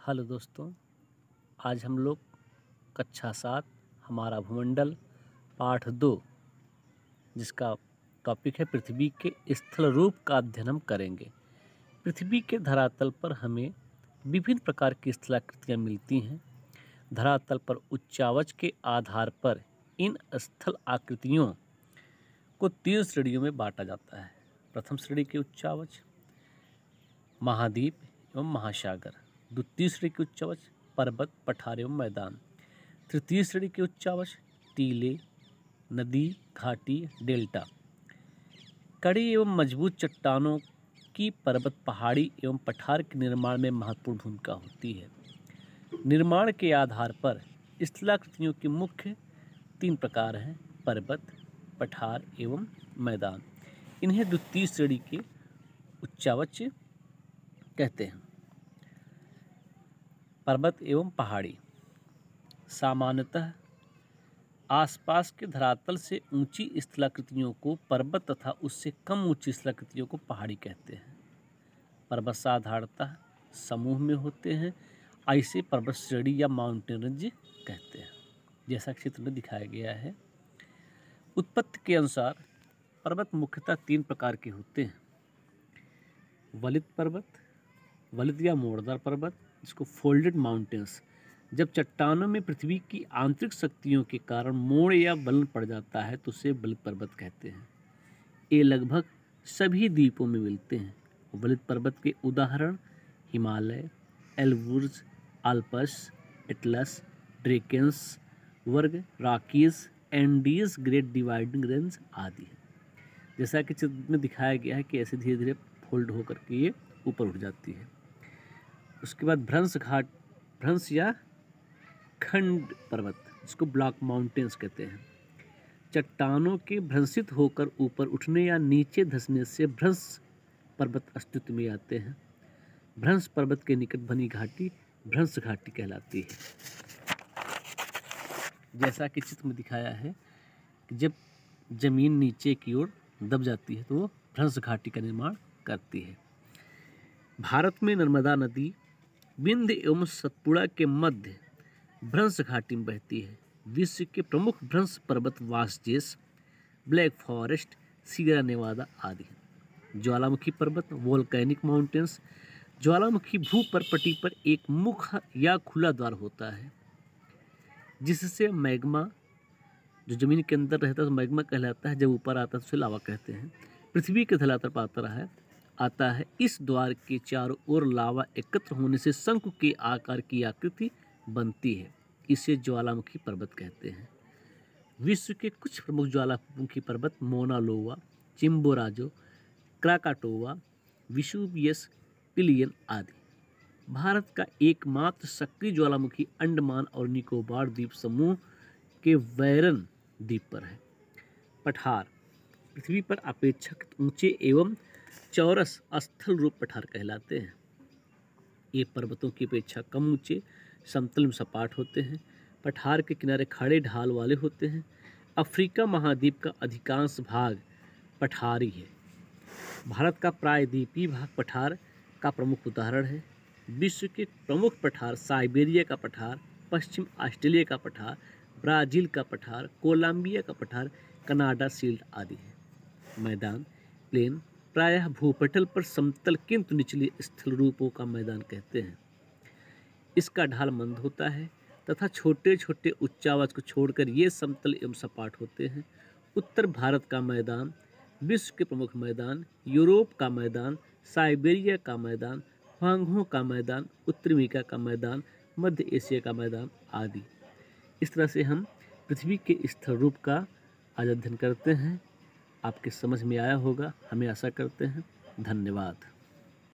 Hello दोस्तों, आज हम लोग कक्षा 7 हमारा भूमंडल पाठ 2 जिसका टॉपिक है पृथ्वी के स्थल रूप का अध्ययन हम करेंगे। पृथ्वी के धरातल पर हमें विभिन्न प्रकार की स्थलाकृतियाँ मिलती हैं। धरातल पर उच्चावच के आधार पर इन स्थल आकृतियों को 3 श्रेणियों में बांटा जाता है। प्रथम श्रेणी के उच्चावच महाद्वीप एवं महासागर, द्वितीय श्रेणी के उच्चावच पर्वत, पठार एवं मैदान, तृतीय श्रेणी के उच्चावच टीले, नदी, घाटी, डेल्टा। कड़ी एवं मजबूत चट्टानों की पर्वत, पहाड़ी एवं पठार के निर्माण में महत्वपूर्ण भूमिका होती है। निर्माण के आधार पर स्थलाकृतियों के मुख्य 3 प्रकार हैं: पर्वत, पठार एवं मैदान। इन्हें द्वितीय श्रेणी के उच्चावच कहते हैं। पर्वत एवं पहाड़ी सामान्यतः आसपास के धरातल से ऊंची स्थलाकृतियों को पर्वत तथा उससे कम ऊंची स्थलाकृतियों को पहाड़ी कहते हैं। पर्वत साधारणतः समूह में होते हैं, ऐसे पर्वत श्रेणी या माउंटेन रेंज कहते हैं, जैसा चित्र में दिखाया गया है। उत्पत्ति के अनुसार पर्वत मुख्यतः 3 प्रकार के होते हैं: वलित पर्वत, वलित या मोड़दार पर्वत जिसको फोल्डेड माउंटेन्स, जब चट्टानों में पृथ्वी की आंतरिक शक्तियों के कारण मोड़ या वलन पड़ जाता है तो उसे वलित पर्वत कहते हैं। ये लगभग सभी द्वीपों में मिलते हैं। वलित पर्वत के उदाहरण हिमालय, एल्ब्रुज, आल्प्स, एटलस, ड्रेकेंस वर्ग, Rockies, Andes, great dividing range आदि है। जैसा कि चित्र में दिखाया गया है कि ऐसे धीरे धीरे फोल्ड होकर के ये ऊपर उठ जाती है। उसके बाद भ्रंश या खंड पर्वत जिसको ब्लॉक माउंटेन्स कहते हैं। चट्टानों के भ्रंशित होकर ऊपर उठने या नीचे धंसने से भ्रंश पर्वत अस्तित्व में आते हैं। भ्रंश पर्वत के निकट बनी घाटी भ्रंश घाटी कहलाती है। जैसा कि चित्र में दिखाया है कि जब जमीन नीचे की ओर दब जाती है तो वो भ्रंश घाटी का निर्माण करती है। भारत में नर्मदा नदी विंध्य एवं सतपुड़ा के मध्य भ्रंश घाटी में बहती है। विश्व के प्रमुख भ्रंश पर्वत वासजेस, ब्लैक फॉरेस्ट, सीयरा नेवादा आदि हैं। ज्वालामुखी पर्वत वोल्केनिक माउंटेन्स, ज्वालामुखी भूपर्पटी पर एक मुख्य या खुला द्वार होता है जिससे मैग्मा जो जमीन के अंदर रहता है तो मैग्मा कहलाता है, जब ऊपर आता है तो उसे लावा कहते हैं। पृथ्वी के धरातल पर आता है। इस द्वार के चारों ओर लावा एकत्र होने से शंकु के आकार की आकृति बनती है। इसे ज्वालामुखी पर्वत कहते हैं। विश्व के कुछ प्रमुख ज्वालामुखी पर्वत मोना लोवा, चिम्बोराजो, क्राकाटोवा, विसुवियस, पिलियन आदि। भारत का एकमात्र सक्रिय ज्वालामुखी अंडमान और निकोबार द्वीप समूह के वैरन द्वीप पर है। पठार पृथ्वी पर अपेक्षाकृत ऊंचे एवं चौरस स्थल रूप पठार कहलाते हैं। ये पर्वतों की अपेक्षा कम ऊंचे, समतल में सपाट होते हैं। पठार के किनारे खड़े ढाल वाले होते हैं। अफ्रीका महाद्वीप का अधिकांश भाग पठारी है। भारत का प्रायद्वीपीय भाग पठार का प्रमुख उदाहरण है। विश्व के प्रमुख पठार साइबेरिया का पठार, पश्चिम ऑस्ट्रेलिया का पठार, ब्राज़ील का पठार, कोलंबिया का पठार, कनाडा शील्ड आदि है। मैदान प्लेन प्रायः भूपटल पर समतल किंतु निचले स्थल रूपों का मैदान कहते हैं। इसका ढाल मंद होता है तथा छोटे छोटे उच्चावच को छोड़कर ये समतल एवं सपाट होते हैं। उत्तर भारत का मैदान, विश्व के प्रमुख मैदान, यूरोप का मैदान, साइबेरिया का मैदान, ह्वांगहो का मैदान, उत्तरी अमेरिका का मैदान, मध्य एशिया का मैदान आदि। इस तरह से हम पृथ्वी के स्थल रूप का आज अध्ययन करते हैं। आपके समझ में आया होगा, हमें आशा करते हैं। धन्यवाद।